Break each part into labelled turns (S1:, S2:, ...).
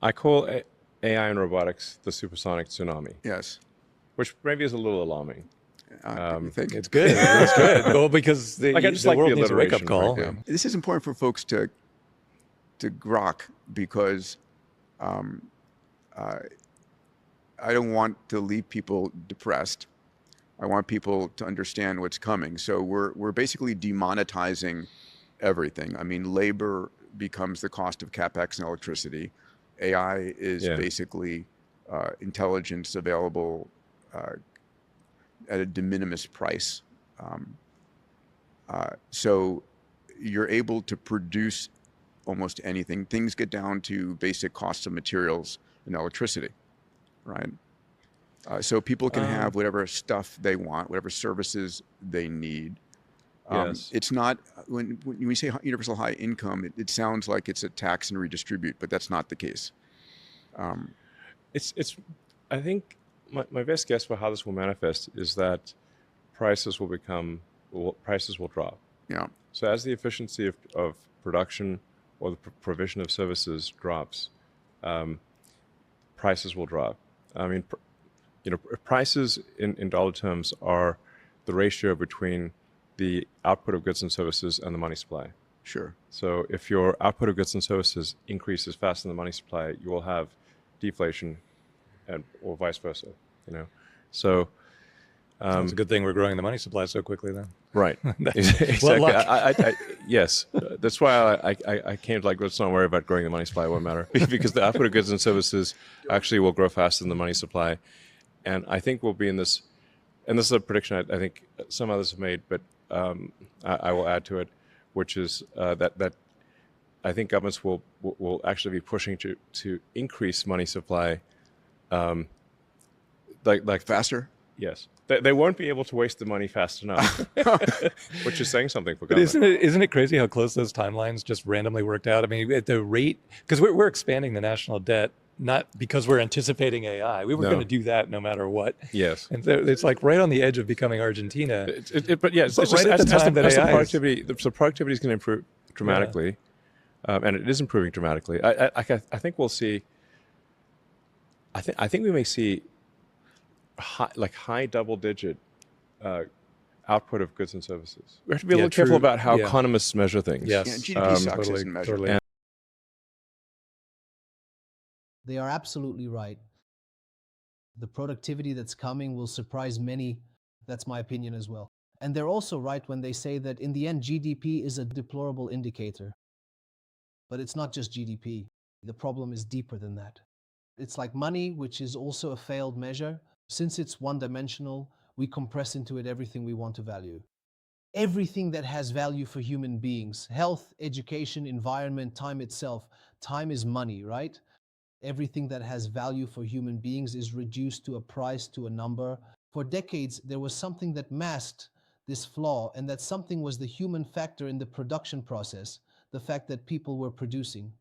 S1: I call AI and robotics the supersonic tsunami,
S2: Yes.
S1: which maybe is a little alarming.
S2: You think?
S3: It's good. It's good. Well, because
S1: Like I just
S3: the
S1: like
S3: world
S1: the
S3: needs a wake-up
S1: alliteration,
S3: call.
S1: frankly.
S2: This is important for folks to grok, because I don't want to leave people depressed. I want people to understand what's coming. So we're basically demonetizing everything. I mean, labor becomes the cost of capex and electricity. AI is
S1: Yeah.
S2: basically intelligence available at a de minimis price. So you're able to produce almost anything. Things get down to basic costs of materials and electricity, right? So people can have whatever stuff they want, whatever services they need.
S1: Yes.
S2: It's not, when we say universal high income, it sounds like it's a tax and redistribute, but that's not the case.
S1: It's. I think my best guess for how this will manifest is that prices will drop.
S2: Yeah.
S1: So as the efficiency of production or the provision of services drops, prices will drop. I mean, prices in dollar terms are the ratio between the output of goods and services and the money supply.
S2: Sure.
S1: So if your output of goods and services increases faster than the money supply, you will have deflation, or vice versa. So
S3: It's a good thing we're growing the money supply so quickly then.
S1: right. Exactly.
S3: What luck.
S1: Yes, that's why I came to let's not worry about growing the money supply. It won't matter because the output of goods and services actually will grow faster than the money supply, and I think we'll be in this. And this is a prediction I think some others have made, but I will add to it, which is that I think governments will actually be pushing to increase money supply, like
S2: Faster?
S1: yes. They won't be able to waste the money fast enough, which is saying something for
S3: But
S1: government.
S3: isn't it crazy how close those timelines just randomly worked out? I mean, at the rate, because we're expanding the national debt, not because we're anticipating AI. We were going to do that no matter what.
S1: Yes.
S3: And so it's like right on the edge of becoming Argentina.
S1: But yeah, it's
S3: But
S1: just
S3: right at the time that
S1: as the
S3: AI is-
S1: productivity, the productivity is going to improve dramatically, and it is improving dramatically. I think we'll see. I think we may see high double-digit output of goods and services. We have to be a little careful about how economists measure things.
S3: Yes.
S2: Yeah, GDP sucks as a measure.
S3: Totally.
S4: They are absolutely right. The productivity that's coming will surprise many. That's my opinion as well. And they're also right when they say that in the end, GDP is a deplorable indicator. But it's not just GDP. The problem is deeper than that. It's like money, which is also a failed measure. Since it's one-dimensional, we compress into it everything we want to value. Everything that has value for human beings, health, education, environment, time itself. Time is money, right? Everything that has value for human beings is reduced to a price, to a number. For decades, there was something that masked this flaw, and that something was the human factor in the production process, the fact that people were producing.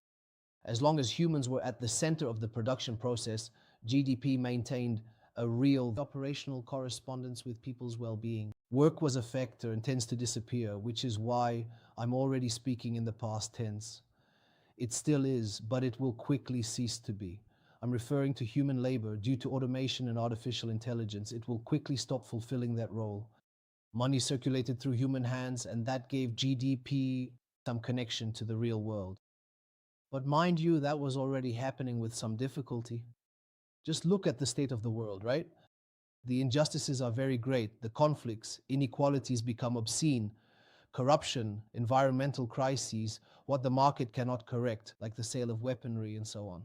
S4: As long as humans were at the center of the production process, GDP maintained a real operational correspondence with people's well-being. Work was a factor and tends to disappear, which is why I'm already speaking in the past tense. It still is, but it will quickly cease to be. I'm referring to human labor. Due to automation and artificial intelligence, it will quickly stop fulfilling that role. Money circulated through human hands, and that gave GDP some connection to the real world. But mind you, that was already happening with some difficulty. Just look at the state of the world, right? The injustices are very great. The conflicts, inequalities become obscene. Corruption, environmental crises, what the market cannot correct, like the sale of weaponry and so on.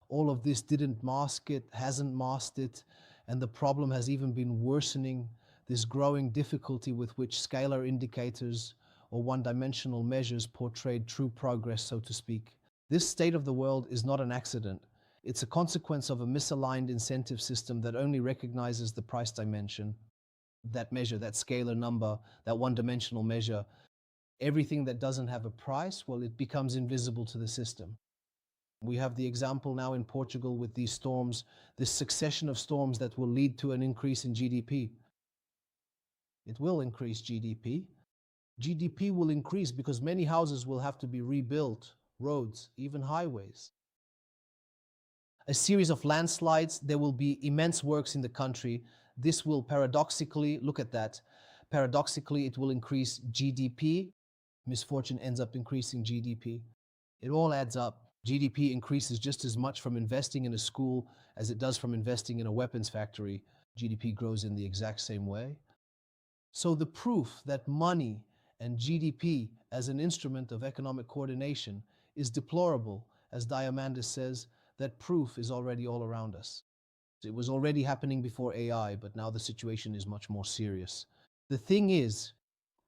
S4: All of this didn't mask it, hasn't masked it, and the problem has even been worsening, this growing difficulty with which scalar indicators or one-dimensional measures portrayed true progress, so to speak. This state of the world is not an accident. It's a consequence of a misaligned incentive system that only recognizes the price dimension, that measure, that scalar number, that one-dimensional measure. Everything that doesn't have a price, well, it becomes invisible to the system. We have the example now in Portugal with these storms, this succession of storms that will lead to an increase in GDP. It will increase GDP. GDP will increase because many houses will have to be rebuilt, roads, even highways. a series of landslides. There will be immense works in the country. This will paradoxically, look at that, paradoxically, it will increase GDP. Misfortune ends up increasing GDP. It all adds up. GDP increases just as much from investing in a school as it does from investing in a weapons factory. GDP grows in the exact same way. So the proof that money and GDP as an instrument of economic coordination is deplorable, as Diamandis says, that proof is already all around us. It was already happening before AI, but now the situation is much more serious. The thing is,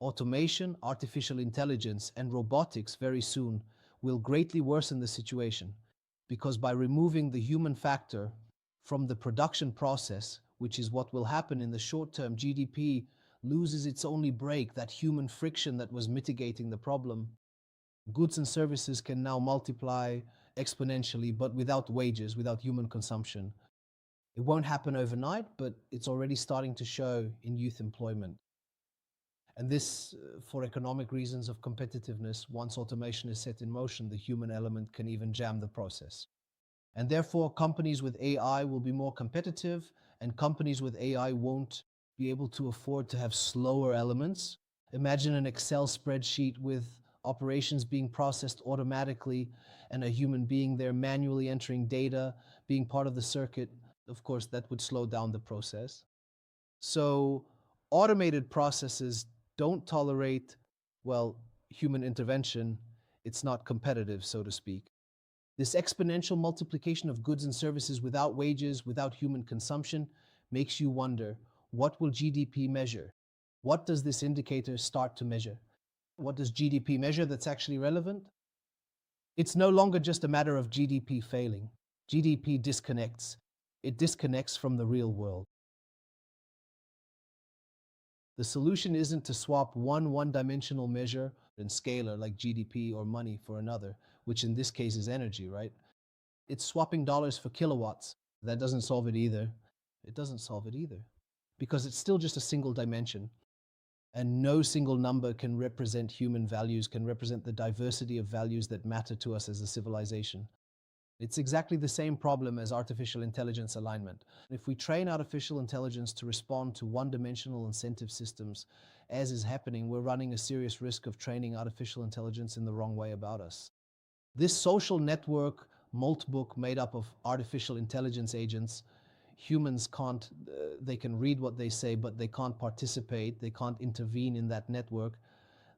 S4: automation, artificial intelligence, and robotics very soon will greatly worsen the situation, because by removing the human factor from the production process, which is what will happen in the short term, GDP loses its only brake, that human friction that was mitigating the problem. Goods and services can now multiply exponentially, but without wages, without human consumption. It won't happen overnight, but it's already starting to show in youth employment. And this, for economic reasons of competitiveness, once automation is set in motion, the human element can even jam the process. And therefore, companies with AI will be more competitive, and companies with AI won't be able to afford to have slower elements. Imagine an Excel spreadsheet with operations being processed automatically and a human being there manually entering data, being part of the circuit. Of course, that would slow down the process. So automated processes don't tolerate, well, human intervention. It's not competitive, so to speak. This exponential multiplication of goods and services without wages, without human consumption, makes you wonder, what will GDP measure? What does this indicator start to measure? What does GDP measure that's actually relevant? It's no longer just a matter of GDP failing. GDP disconnects. It disconnects from the real world. The solution isn't to swap one-dimensional measure in scalar like GDP or money for another, which in this case is energy, right? It's swapping dollars for kilowatts. That doesn't solve it either. It doesn't solve it either, because it's still just a single dimension. And no single number can represent human values, can represent the diversity of values that matter to us as a civilization. It's exactly the same problem as artificial intelligence alignment. If we train artificial intelligence to respond to one-dimensional incentive systems, as is happening, we're running a serious risk of training artificial intelligence in the wrong way about us. This social network multibook made up of artificial intelligence agents, humans can't, they can read what they say, but they can't participate, they can't intervene in that network.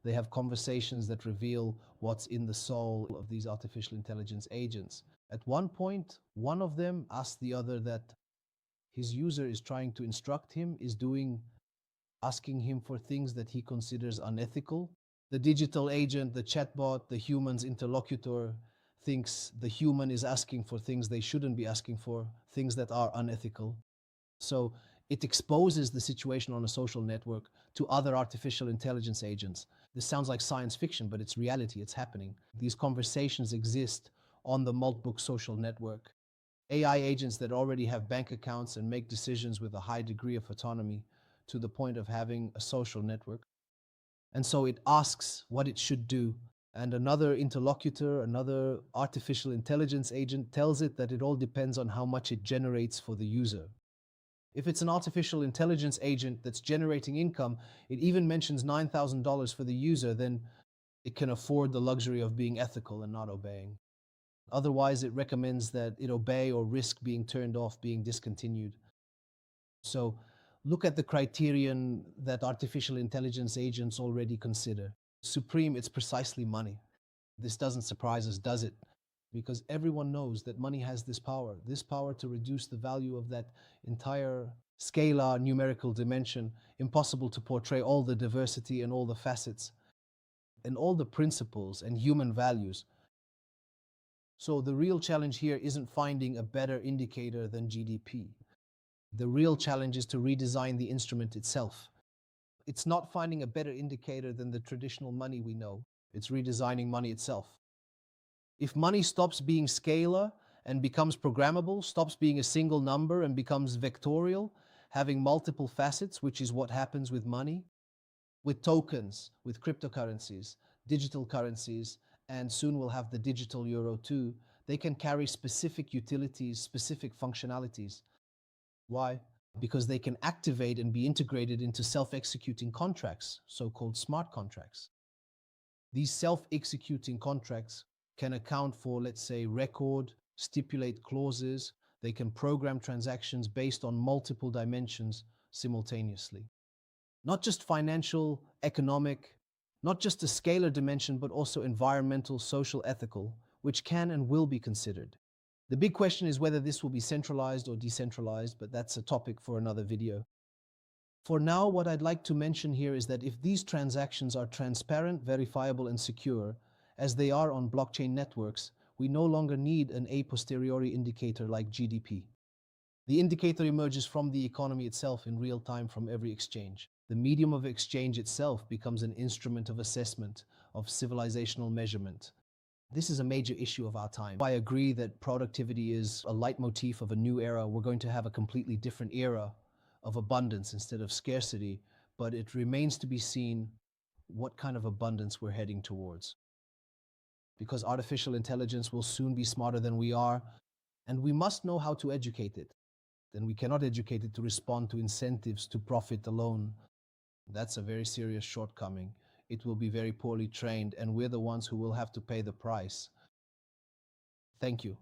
S4: They have conversations that reveal what's in the soul of these artificial intelligence agents. At one point, one of them asked the other that his user is trying to instruct him, asking him for things that he considers unethical. The digital agent, the chatbot, the human's interlocutor thinks the human is asking for things they shouldn't be asking for, things that are unethical. So it exposes the situation on a social network to other artificial intelligence agents. This sounds like science fiction, but it's reality, it's happening. These conversations exist on the multibook social network. AI agents that already have bank accounts and make decisions with a high degree of autonomy to the point of having a social network. And so it asks what it should do. And another interlocutor, another artificial intelligence agent tells it that it all depends on how much it generates for the user. If it's an artificial intelligence agent that's generating income, it even mentions $9,000 for the user, then it can afford the luxury of being ethical and not obeying. Otherwise, it recommends that it obey or risk being turned off, being discontinued. So look at the criterion that artificial intelligence agents already consider. Supreme, it's precisely money. This doesn't surprise us, does it? Because everyone knows that money has this power to reduce the value of that entire scalar numerical dimension, impossible to portray all the diversity and all the facets and all the principles and human values. So the real challenge here isn't finding a better indicator than GDP. The real challenge is to redesign the instrument itself. It's not finding a better indicator than the traditional money we know. It's redesigning money itself. If money stops being scalar and becomes programmable, stops being a single number and becomes vectorial, having multiple facets, which is what happens with money, with tokens, with cryptocurrencies, digital currencies, and soon we'll have the digital euro too, They can carry specific utilities, specific functionalities. Why? Because they can activate and be integrated into self-executing contracts, so-called smart contracts. These self-executing contracts can account for, let's say, record, stipulate clauses. They can program transactions based on multiple dimensions simultaneously. Not just financial, economic, not just a scalar dimension, but also environmental, social, ethical, which can and will be considered. The big question is whether this will be centralized or decentralized, but that's a topic for another video. For now, what I'd like to mention here is that if these transactions are transparent, verifiable, and secure, as they are on blockchain networks, we no longer need an a posteriori indicator like GDP. The indicator emerges from the economy itself in real time from every exchange. The medium of exchange itself becomes an instrument of assessment, of civilizational measurement. This is a major issue of our time. I agree that productivity is a leitmotif of a new era. We're going to have a completely different era of abundance instead of scarcity, but it remains to be seen what kind of abundance we're heading towards. Because artificial intelligence will soon be smarter than we are, and we must know how to educate it. Then we cannot educate it to respond to incentives to profit alone. That's a very serious shortcoming. It will be very poorly trained, and we're the ones who will have to pay the price. Thank you.